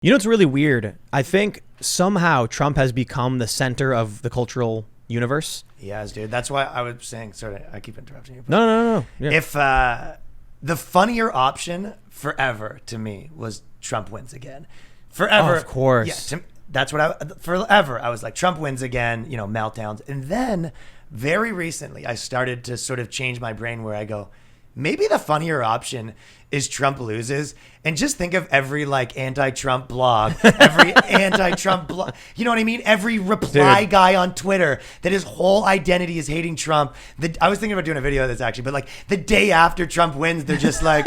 You know, it's really weird. I think somehow Trump has become the center of the cultural universe. Yes, dude. That's why I was saying, sorry, I keep interrupting you. No. Yeah. If the funnier option forever to me was Trump wins again. Forever. Oh, of course. Yeah, that's what forever. I was like, Trump wins again, meltdowns. And then very recently, I started to sort of change my brain where I go, maybe the funnier option is Trump loses, and just think of every anti-Trump blog, every anti-Trump blog, you know what I mean? Every reply guy on Twitter that his whole identity is hating Trump. I was thinking about doing a video of this actually, but the day after Trump wins, they're just like,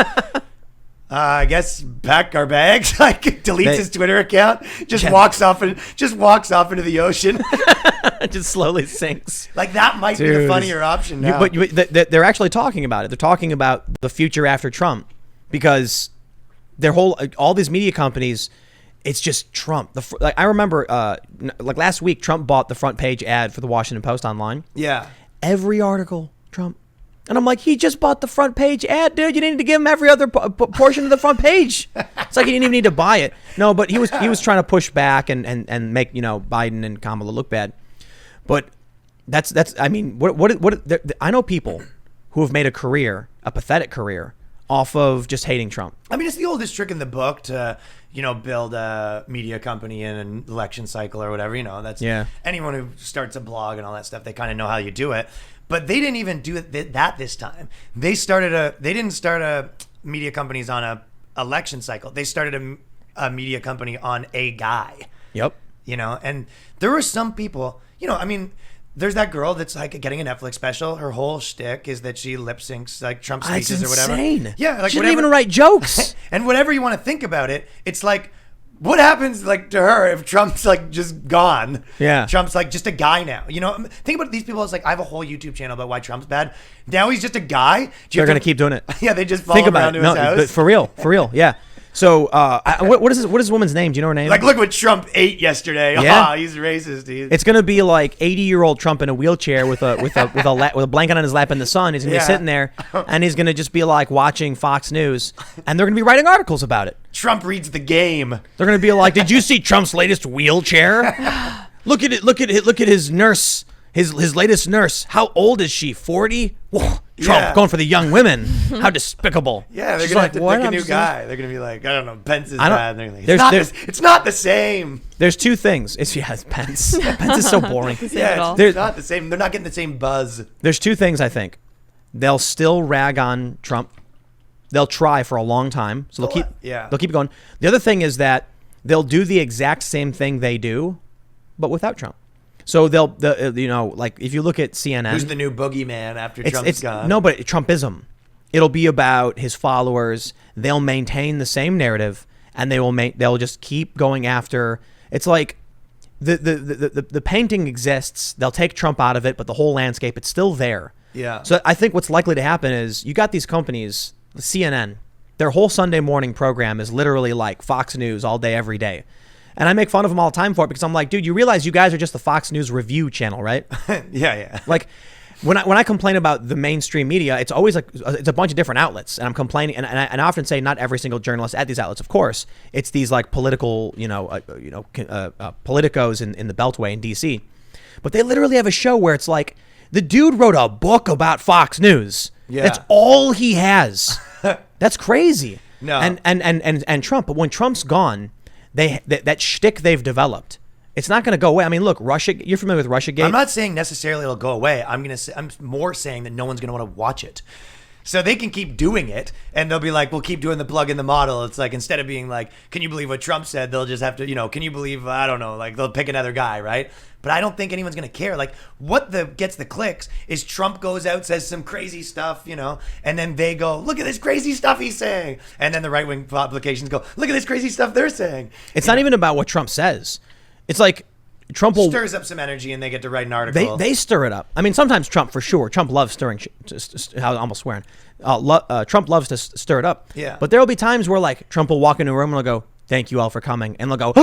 I guess pack our bags, deletes his Twitter account, just walks off into the ocean. Just slowly sinks. That might be the funnier option now. But they're actually talking about it. They're talking about the future after Trump, because all these media companies, it's just Trump. I remember last week, Trump bought the front page ad for the Washington Post online. Yeah. Every article, Trump. And I'm like, he just bought the front page ad, dude. You didn't need to give him every other portion of the front page. It's like he didn't even need to buy it. No, but he was trying to push back and make Biden and Kamala look bad. But that's I mean, I know people who have made a pathetic career, off of just hating Trump. I mean, it's the oldest trick in the book to build a media company in an election cycle or whatever. That's anyone who starts a blog and all that stuff. They kind of know how you do it. But they didn't even do that this time. They didn't start a media companies on a election cycle. They started a media company on a guy. Yep. And there were some people, there's that girl that's getting a Netflix special. Her whole shtick is that she lip syncs Trump speeches or whatever. Insane. Yeah. She didn't even write jokes. And whatever you want to think about it, it's what happens to her if Trump's just gone? Yeah. Trump's just a guy now. Think about these people. It's I have a whole YouTube channel about why Trump's bad. Now he's just a guy. They're going to keep doing it. Yeah, they just follow him around to his house. But for real. Yeah. So what is this woman's name? Do you know her name? Look what Trump ate yesterday. Yeah. He's racist. It's going to be 80-year-old Trump in a wheelchair with a blanket on his lap in the sun. He's going to be sitting there, and he's going to just be watching Fox News, and they're going to be writing articles about it. Trump reads the game. They're going to be did you see Trump's latest wheelchair? Look at it. Look at his nurse. His latest nurse. How old is she? 40? Whoa, Trump going for the young women. How despicable. Yeah, they're going to have to pick a new guy. They're going to be I don't know, Pence is bad. It's not the same. There's two things. It's Pence. Pence is so boring. It's not the same. They're not getting the same buzz. There's two things, I think. They'll still rag on Trump. They'll try for a long time. So they'll keep going. The other thing is that they'll do the exact same thing they do, but without Trump. So if you look at CNN, who's the new boogeyman after Trump's gone? No, but Trumpism. It'll be about his followers. They'll maintain the same narrative, and they'll just keep going after. It's the painting exists. They'll take Trump out of it, but the whole landscape, it's still there. Yeah. So I think what's likely to happen is you got these companies, CNN, their whole Sunday morning program is literally Fox News all day, every day. And I make fun of them all the time for it, because I'm like, dude, you realize you guys are just the Fox News review channel, right? Yeah. When I complain about the mainstream media, it's always it's a bunch of different outlets, and I'm complaining, and I often say not every single journalist at these outlets, of course. It's these political, politicos in the Beltway in DC, but they literally have a show where it's the dude wrote a book about Fox News. Yeah. That's all he has. That's crazy. No. And Trump, but when Trump's gone, that shtick they've developed, it's not going to go away. I mean, look, Russia. You're familiar with Russiagate? I'm not saying necessarily it'll go away. I'm more saying that no one's going to want to watch it. So they can keep doing it, and they'll be we'll keep doing the plug in the model. It's instead of being can you believe what Trump said? They'll just have to, can you believe, I don't know, they'll pick another guy, right? But I don't think anyone's going to care. What gets the clicks is Trump goes out, says some crazy stuff, and then they go, look at this crazy stuff he's saying. And then the right-wing publications go, look at this crazy stuff they're saying. It's not even about what Trump says. It's Trump stirs up some energy, and they get to write an article. They stir it up. I mean, sometimes Trump, for sure. Trump loves stirring. I'm almost swearing. Trump loves to stir it up. Yeah. But there will be times where Trump will walk into a room and he'll go, "Thank you all for coming," and they'll go,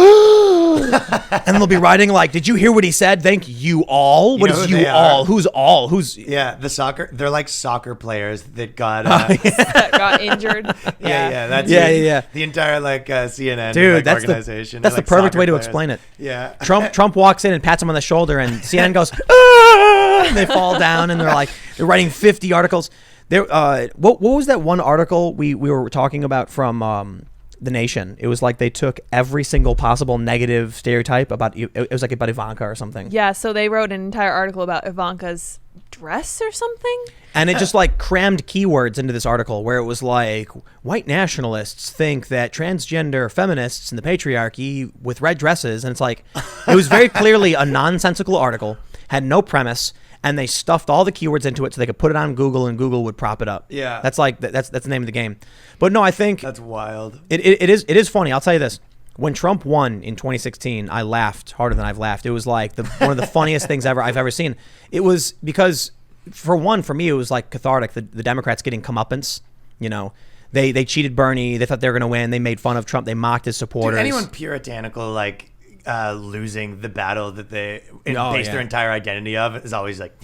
and they'll be writing like, "Did you hear what he said? Thank you all." What is you all? Who's all? Who's the soccer? They're like soccer players that got that got injured. That's the entire like CNN dude. That's organization. That's the perfect way to explain it. Yeah. Trump walks in and pats him on the shoulder, and CNN goes, "Ah!" and they fall down, and they're writing 50 articles. There, what was that one article we were talking about from The Nation? It was like they took every single possible negative stereotype about it was like about Ivanka or something. Yeah, so they wrote an entire article about Ivanka's dress or something. And it just like crammed keywords into this article where it was like, white nationalists think that transgender feminists in the patriarchy with red dresses. And it's like, it was very clearly a nonsensical article, had no premise, and they stuffed all the keywords into it so they could put it on Google and Google would prop it up. Yeah. That's the name of the game. But no, I think that's wild. It is funny. I'll tell you this. When Trump won in 2016, I laughed harder than I've laughed. It was like one of the funniest things I've ever seen. It was because, for me, it was like cathartic. The Democrats getting comeuppance. You know, they cheated Bernie. They thought they were going to win. They made fun of Trump. They mocked his supporters. Dude, anyone puritanical like losing the battle that they base their entire identity of is always like.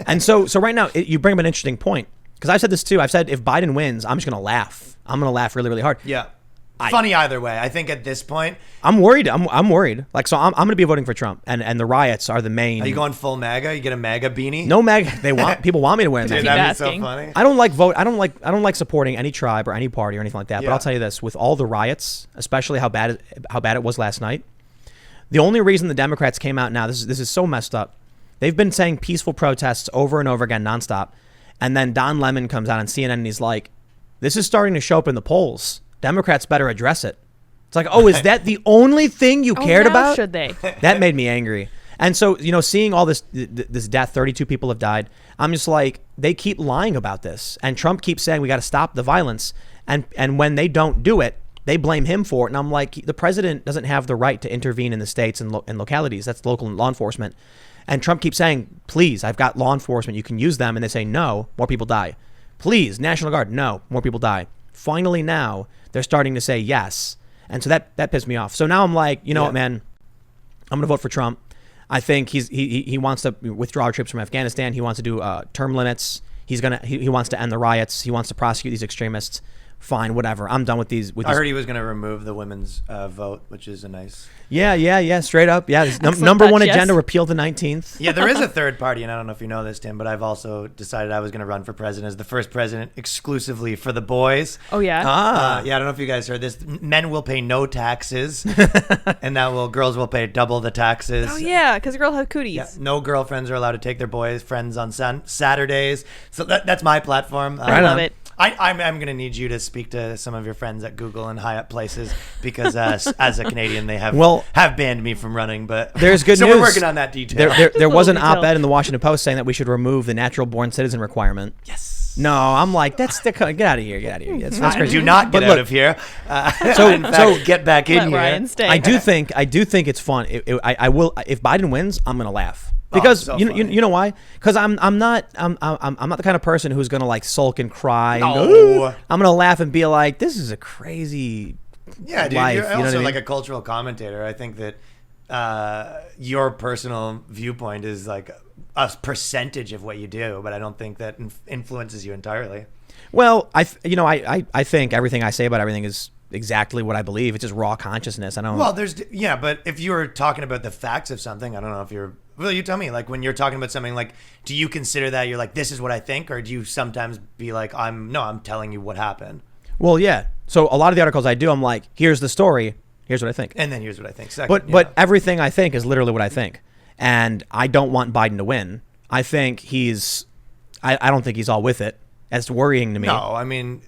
And so right now you bring up an interesting point, because I've said this too. I've said if Biden wins, I'm just going to laugh. I'm going to laugh really, really hard. Yeah. Funny either way. I think at this point, I'm worried. I'm worried. Like, so I'm going to be voting for Trump, and the riots are the main. Are you going full MAGA? You get a MAGA beanie? No MAGA. People want me to wear a MAGA. Dude, that'd be so funny. I don't like supporting any tribe or any party or anything like that. Yeah. But I'll tell you this: with all the riots, especially how bad it was last night, the only reason the Democrats came out now, this is so messed up. They've been saying peaceful protests over and over again, nonstop, and then Don Lemon comes out on CNN and he's like, "This is starting to show up in the polls. Democrats better address it." It's like, oh, is that the only thing you cared about? Should they? That made me angry. And so, seeing all this death, 32 people have died. I'm just like, they keep lying about this, and Trump keeps saying we got to stop the violence. And when they don't do it, they blame him for it. And I'm like, the president doesn't have the right to intervene in the states and localities. That's local law enforcement. And Trump keeps saying, please, I've got law enforcement. You can use them. And they say, no, more people die. Please, National Guard, no, more people die. Finally, now they're starting to say yes. And so that pissed me off. So now I'm like, you know what, man, I'm going to vote for Trump. I think he wants to withdraw our troops from Afghanistan. He wants to do term limits. He wants to end the riots. He wants to prosecute these extremists. Fine, whatever. I'm done with these. I heard he was going to remove the women's vote, which is a nice. Yeah. Straight up. Yeah. Number one agenda, repeal the 19th. Yeah, there is a third party, and I don't know if you know this, Tim, but I've also decided I was going to run for president as the first president exclusively for the boys. Oh, yeah? Yeah, I don't know if you guys heard this. Men will pay no taxes, and girls will pay double the taxes. Oh, yeah, because girls have cooties. Yeah, no girlfriends are allowed to take their boyfriends on Saturdays. So that's my platform. I love it. I'm going to need you to speak to some of your friends at Google and high up places because as a Canadian, they have banned me from running. But there's good news. So we're working on that detail. There was an op-ed in the Washington Post saying that we should remove the natural born citizen requirement. Yes. No, I'm like, get out of here. That's crazy. Do not get out of here. So get back in here. Ryan stay. I do think it's fun. I will. If Biden wins, I'm going to laugh. Because you know why? Because I'm not the kind of person who's gonna like sulk and cry. No. And go, I'm gonna laugh and be like, this is a crazy dude. life. You're also what I mean? like a cultural commentator. I think that your personal viewpoint is like a percentage of what you do, but I don't think that influences you entirely. Well, I think everything I say about everything is exactly what I believe. It's just raw consciousness. I don't. Well, but if you were talking about the facts of something, I don't know if you're. Well, you tell me. Like when you're talking about something, like, do you consider that you're like, this is what I think, or do you sometimes be like, I'm telling you what happened? Well, yeah. So a lot of the articles I do, I'm like, here's the story, here's what I think, and then here's what I think. Second, but everything I think is literally what I think, and I don't want Biden to win. I think I don't think he's all with it. That's worrying to me. No, I mean,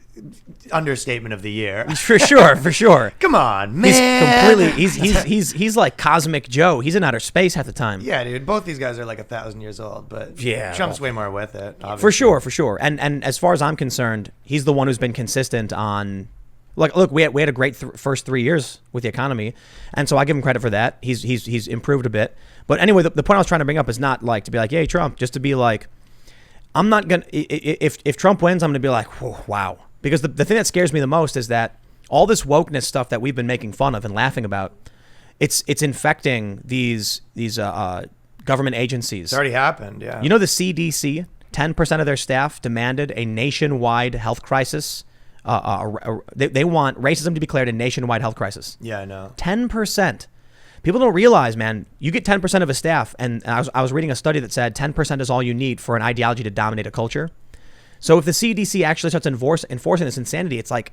understatement of the year. For sure. Come on, man. He's like Cosmic Joe. He's in outer space half the time. Yeah, dude. Both these guys are like 1,000 years old, but yeah, Trump's way more with it. Obviously. For sure. And as far as I'm concerned, he's the one who's been consistent on. Look, we had a great first 3 years with the economy, and so I give him credit for that. He's improved a bit. But anyway, the point I was trying to bring up is not like to be like, hey, Trump, just to be like, I'm not gonna. If Trump wins, I'm gonna be like, whoa, wow. Because the thing that scares me the most is that all this wokeness stuff that we've been making fun of and laughing about it's infecting these government agencies. It's already happened. Yeah. You know, the CDC, 10% of their staff demanded a nationwide health crisis. They want racism to be declared a nationwide health crisis. Yeah, I know. 10%. People don't realize, man, you get 10% of a staff, and I was reading a study that said 10% is all you need for an ideology to dominate a culture. So if the CDC actually starts enforcing this insanity, it's like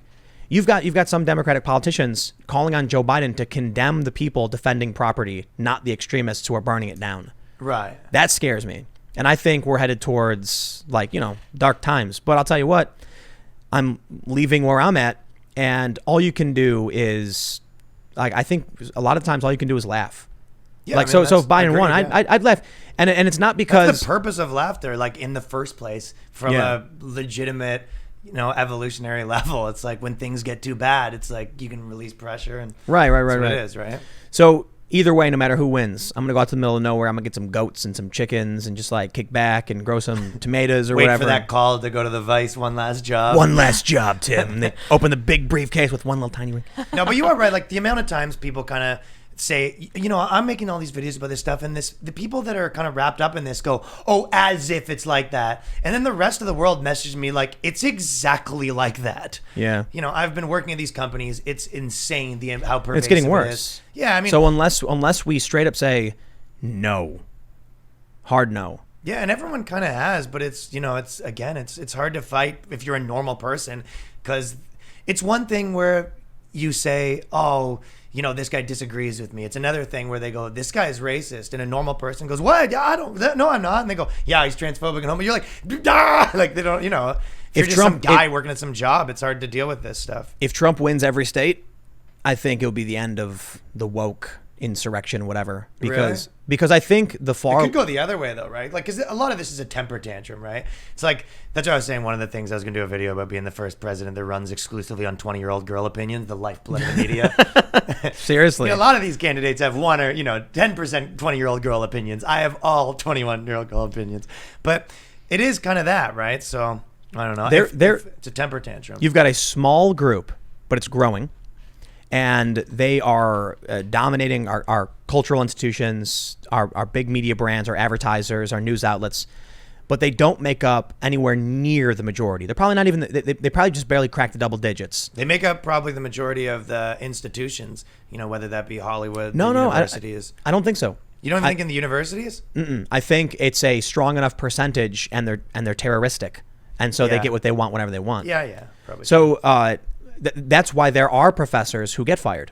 you've got some Democratic politicians calling on Joe Biden to condemn the people defending property, not the extremists who are burning it down. Right. That scares me. And I think we're headed towards, like, you know, dark times. But I'll tell you what, I'm leaving where I'm at, and all you can do is, like, I think a lot of times all you can do is laugh. Yeah, like, I mean, so if Biden agreed, won, yeah. I'd laugh. And it's not because That's the purpose of laughter, like, in the first place, from Yeah. a legitimate, you know, evolutionary level. It's like when things get too bad, it's like you can release pressure, and right. that's what it is, right? So either way, no matter who wins, I'm gonna go out to the middle of nowhere. I'm gonna get some goats and some chickens and just like kick back and grow some tomatoes or Wait whatever. for that call to go to the Vice one last job. One last job, Tim. And they open the big briefcase with one little tiny ring. No, but you are right. Like, the amount of times people kind of say, you know, I'm making all these videos about this stuff, and the people that are kind of wrapped up in this go, oh, as if it's like that. And then the rest of the world messages me like, it's exactly like that. Yeah. You know, I've been working at these companies. It's insane how pervasive It's getting it worse. is. Yeah, I mean. So unless we straight up say no, hard no. Yeah, and everyone kind of has, but it's, you know, it's hard to fight if you're a normal person, because it's one thing where you say, oh, you know, this guy disagrees with me. It's another thing where they go, this guy is racist, and a normal person goes, what? No, I'm not. And they go, yeah, he's transphobic and homo. You're like, ah! Like, they don't, you know, if you're just some guy working at some job, it's hard to deal with this stuff. If Trump wins every state, I think it'll be the end of the woke insurrection, whatever. Because I think the far It could go the other way, though, right? Like, 'cause a lot of this is a temper tantrum, right? It's like, that's what I was saying. One of the things I was going to do a video about being the first president that runs exclusively on 20-year-old girl opinions, the lifeblood of the media. seriously. You know, a lot of these candidates have 1 or, 10% 20-year-old girl opinions. I have all 21-year-old girl opinions. But it is kind of that, right? So, I don't know. It's a temper tantrum. You've got a small group, but it's growing. And they are dominating our cultural institutions, our big media brands, our advertisers, our news outlets. But they don't make up anywhere near the majority. They're probably not even, they probably just barely crack the double digits. They make up probably the majority of the institutions, you know, whether that be Hollywood, No, universities. I don't think so. You don't think in the universities? I think it's a strong enough percentage, and they're terroristic. And so they Yeah. get what they want whenever they want. Yeah, probably. So that's why there are professors who get fired,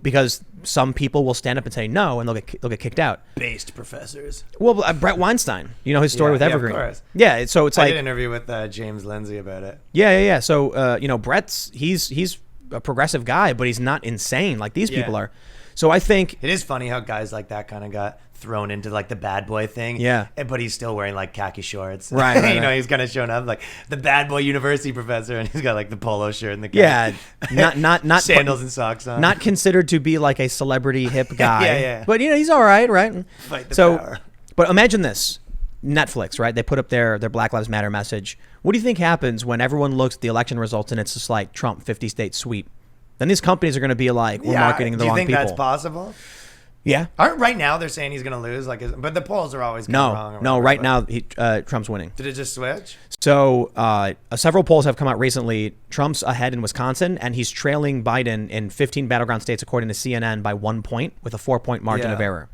because some people will stand up and say no, and they'll get kicked out. Based professors. Well, Brett Weinstein, you know his story with Evergreen. Of course. Yeah, so it's I like did an interview with James Lindsay about it. yeah. So you know, Brett's he's a progressive guy, but he's not insane like these people are. So I think It is funny how guys like that kind of got thrown into like the bad boy thing. Yeah. But he's still wearing like khaki shorts. Right, You know, right. he's kind of showing up like the bad boy university professor, and he's got like the polo shirt and the yeah, not sandals and socks on. not considered to be like a celebrity hip guy. Yeah. But you know, he's all right, right? Fight the So, power. but imagine this. Netflix, right? They put up their Black Lives Matter message. What do you think happens when everyone looks at the election results and it's just like Trump 50 state sweep? Then these companies are going to be like, we're marketing the wrong people. Do you think that's possible? Yeah. Aren't right now they're saying he's going to lose? But the polls are always wrong. or No. whatever, Right but- now, Trump's winning. Did it just switch? So several polls have come out recently. Trump's ahead in Wisconsin, and he's trailing Biden in 15 battleground states, according to CNN, by 1 point with a 4-point margin Yeah. of error.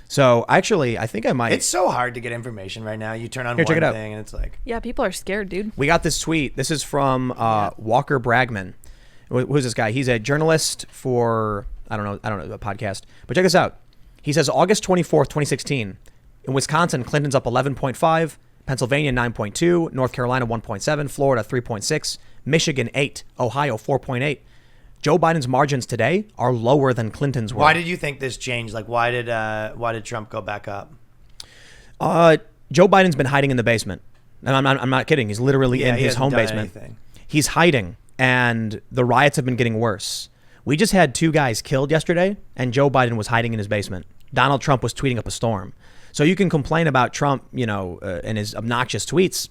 So actually, I think I might. It's so hard to get information right now. You turn on Here, check one it out. thing and it's like, Yeah, people are scared, dude. We got this tweet. This is from Walker Bragman. Who's this guy? He's a journalist for I don't know a podcast. But check this out. He says August 24th, 2016. In Wisconsin, Clinton's up 11.5, Pennsylvania 9.2, North Carolina 1.7, Florida 3.6, Michigan 8, Ohio 4.8. Joe Biden's margins today are lower than Clinton's were. why did you think this changed? Like, why did Trump go back up? Joe Biden's been hiding in the basement. And I'm not kidding. He's literally in he his hasn't home done basement. anything. He's hiding, and the riots have been getting worse. We just had 2 guys killed yesterday, and Joe Biden was hiding in his basement. Donald Trump was tweeting up a storm. So you can complain about Trump, you know, and his obnoxious tweets,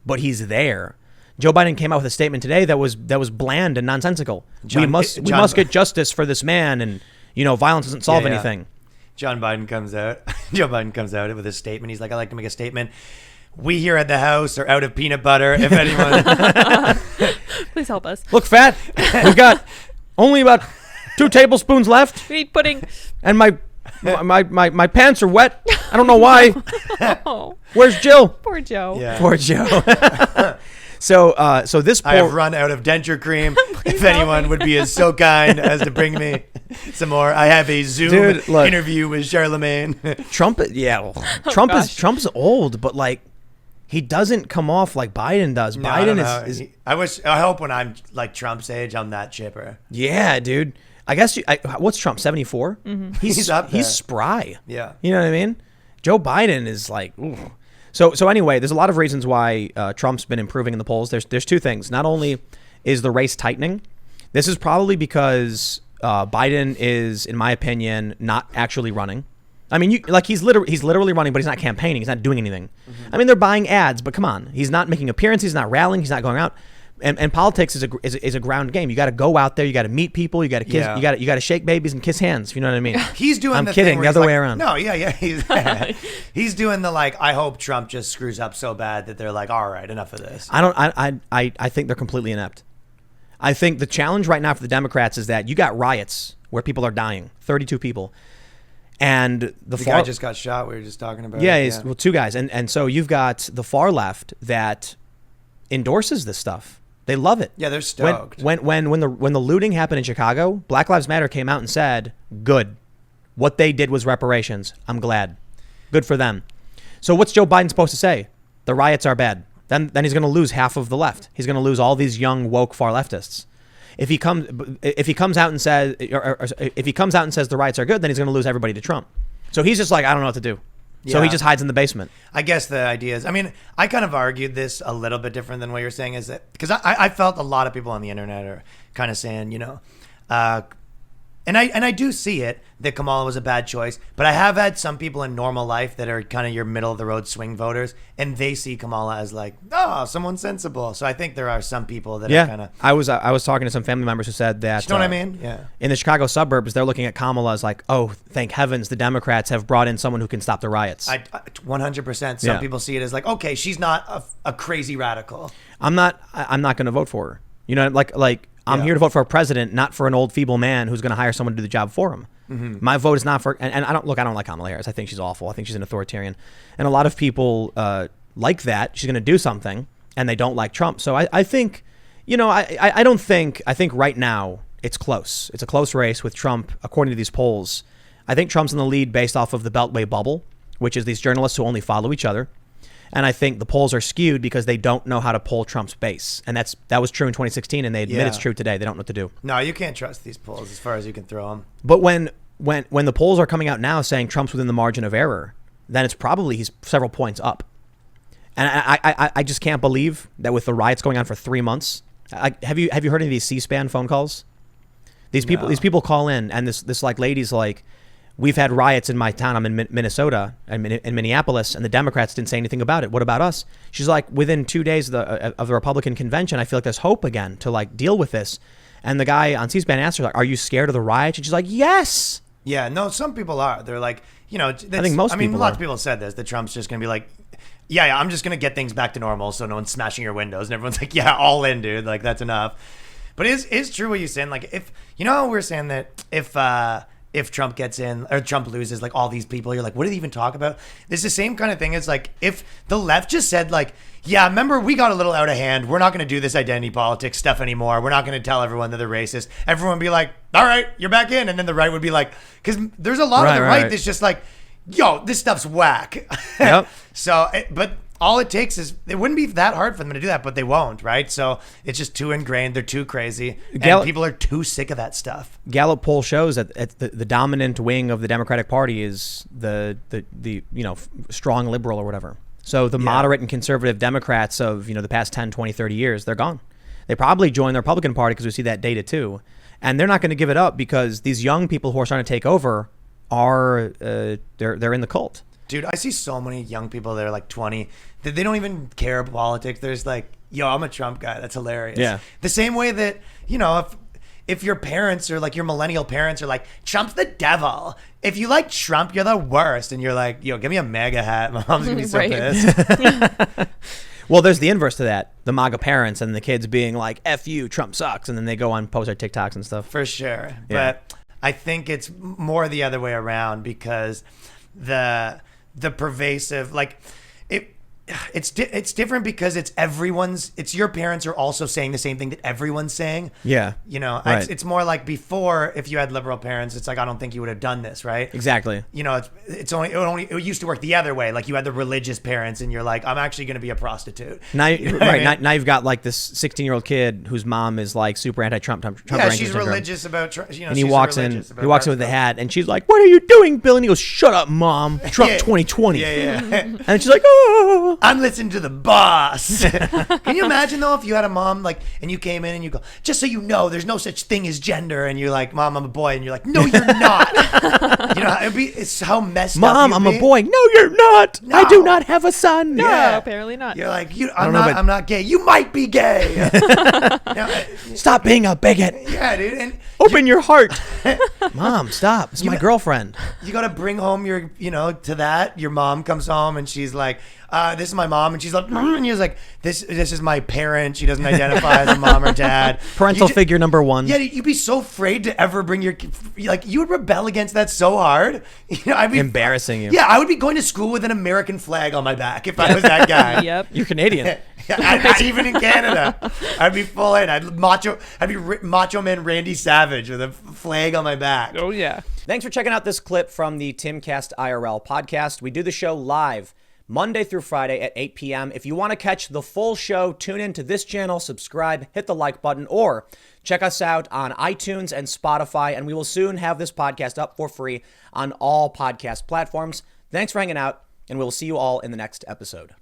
but he's there. Joe Biden came out with a statement today that was bland and nonsensical. We must get justice for this man, and violence doesn't solve Yeah, yeah. anything. Joe Biden comes out with a statement. He's like, I like to make a statement. We here at the house are out of peanut butter. If anyone, Please help us. Look, fat. We've got only about 2 tablespoons left, We eat pudding. and my pants are wet. I don't know why. Oh, Where's Jill? poor Joe. yeah. Poor Joe. So this I have poor run out of denture cream. If help anyone me. would be so kind as to bring me some more, I have a Zoom Dude, look. interview with Charlemagne. Trump. Yeah, well, gosh. Trump's old, but like he doesn't come off like Biden does. No, I don't know. Biden is I hope when I'm like Trump's age, I'm that chipper. yeah, dude. I guess what's Trump 74? He's up there. He's spry. Yeah. You know what I mean? Joe Biden is like, ooh. So anyway, there's a lot of reasons why Trump's been improving in the polls. There's 2 things. Not only is the race tightening, this is probably because Biden is, in my opinion, not actually running. I mean, he's literally running, but he's not campaigning. He's not doing anything. I mean, they're buying ads, but come on, he's not making appearances. He's not rallying. He's not going out. And politics is a ground game. You got to go out there. You got to meet people. You got to kiss. Yeah. You got to shake babies and kiss hands. You know what I mean? He's doing I'm the kidding. thing where The he's other like, way around. No, yeah. He's doing the like, I hope Trump just screws up so bad that they're like, all right, enough of this. I think they're completely inept. I think the challenge right now for the Democrats is that you got riots where people are dying, 32 people, and The guy just got shot. We were just talking about. yeah, it. well, 2 guys, and so you've got the far left that endorses this stuff. They love it. Yeah, they're stoked. When the looting happened in Chicago, Black Lives Matter came out and said, "Good, what they did was reparations. I'm glad. Good for them." So what's Joe Biden supposed to say? The riots are bad. Then he's going to lose half of the left. He's going to lose all these young woke far leftists. If he comes out and says the riots are good, then he's going to lose everybody to Trump. So he's just like, I don't know what to do. So he Yeah. just hides in the basement. I guess the idea is, I mean, I kind of argued this a little bit different than what you're saying, is that because I felt a lot of people on the internet are kind of saying, and I do see it that Kamala was a bad choice, but I have had some people in normal life that are kind of your middle of the road swing voters, and they see Kamala as like, oh, someone sensible. So I think there are some people that are kind of. I was talking to some family members who said that. You know what I mean? Yeah. In the Chicago suburbs, they're looking at Kamala as like, oh, thank heavens the Democrats have brought in someone who can stop the riots. 100%. Some Yeah. people see it as like, okay, she's not a crazy radical. I'm not going to vote for her. You know, like I'm Yeah. here to vote for a president, not for an old feeble man who's going to hire someone to do the job for him. My vote is not for, and I don't like Kamala Harris. I think she's awful. I think she's an authoritarian, and a lot of people like that. She's going to do something, and they don't like Trump. So I think, I think right now it's close. It's a close race with Trump, according to these polls. I think Trump's in the lead based off of the Beltway bubble, which is these journalists who only follow each other. And I think the polls are skewed because they don't know how to poll Trump's base. And that was true in 2016, and they admit Yeah. it's true today. They don't know what to do. No, you can't trust these polls as far as you can throw them. But when the polls are coming out now saying Trump's within the margin of error, then it's probably he's several points up. And I just can't believe that with the riots going on for 3 months. Have you heard any of these C-SPAN phone calls? These people call in, and this like lady's like, we've had riots in my town. I'm in Minnesota and in Minneapolis, and the Democrats didn't say anything about it. What about us? She's like, within 2 days of the Republican convention, I feel like there's hope again to like deal with this. And the guy on C-SPAN asked her, like, are you scared of the riots? And she's like, yes. Yeah, no, some people are. They're like, I think most people lots are. of people said this, that Trump's just going to be like, yeah, I'm just going to get things back to normal so no one's smashing your windows. And everyone's like, yeah, all in, dude. Like, that's enough. But it's true what you're saying. Like, if, how we're saying that if Trump gets in or Trump loses, like all these people, you're like, what did he even talk about? It's the same kind of thing as like if the left just said like, yeah, remember we got a little out of hand. We're not going to do this identity politics stuff anymore. We're not going to tell everyone that they're racist. Everyone would be like, all right, you're back in. And then the right would be like, because there's a lot of the right that's just like, yo, this stuff's whack. Yep. But all it takes is, it wouldn't be that hard for them to do that, but they won't, right? So it's just too ingrained. They're too crazy. And people are too sick of that stuff. Gallup poll shows that the dominant wing of the Democratic Party is the strong liberal or whatever. So the moderate and conservative Democrats of, the past 10, 20, 30 years, they're gone. They probably joined the Republican Party because we see that data too. And they're not going to give it up because these young people who are starting to take over are, they're in the cult. Dude, I see so many young people that are like 20 that they don't even care about politics. There's like, yo, I'm a Trump guy. That's hilarious. Yeah. The same way that, if your parents are like your millennial parents are like, Trump's the devil. If you like Trump, you're the worst. And you're like, yo, give me a MAGA hat. My mom's gonna be so Right. pissed. Well, there's the inverse to that. The MAGA parents and the kids being like, F you, Trump sucks. And then they go on post their TikToks and stuff. For sure. Yeah. But I think it's more the other way around because the pervasive, like, it's different because it's your parents are also saying the same thing that everyone's saying. Yeah. You know, Right. it's more like before, if you had liberal parents, it's like, I don't think you would have done this, right? Exactly. You know, it used to work the other way. Like you had the religious parents and you're like, I'm actually going to be a prostitute. Now, You know what I mean? now you've got like this 16-year-old kid whose mom is like super anti-Trump. Trump Yeah, ranking she's syndrome. religious about, And he walks in with the hat. hat, and she's like, "What are you doing, Bill?" And he goes, "Shut up, Mom. Trump Yeah. 2020." Yeah. And she's like, "Oh." I'm listening to the boss. Can you imagine though if you had a mom like and you came in and you go, just so you know, there's no such thing as gender, and you're like, Mom, I'm a boy, and you're like, no, you're not. You know, it's how messed up. Mom, you'd I'm be. a boy. No, you're not. No. I do not have a son. No, Yeah. apparently not. You're like, don't know, but- I'm not gay. You might be gay. You know, Stop being a bigot. yeah, dude. And Open your heart. Mom, stop. It's my girlfriend. you got to bring home your, to that. Your mom comes home and she's like, this is my mom. And she's like, and you're like, this is my parent. She doesn't identify as a mom or dad. Parental You ju- figure number one. Yeah, you'd be so afraid to ever bring your, like, you would rebel against that so hard. I'd be Embarrassing you. Yeah, I would be going to school with an American flag on my back if I was that guy. Yep. You're Canadian. Not even in Canada. I'd be full in. I'd be Macho Man Randy Savage with a flag on my back. Oh yeah. Thanks for checking out this clip from the Timcast IRL podcast. We do the show live Monday through Friday at 8 p.m. If you want to catch the full show, tune in to this channel, subscribe, hit the like button, or check us out on iTunes and Spotify, and we will soon have this podcast up for free on all podcast platforms. Thanks for hanging out, and we'll see you all in the next episode.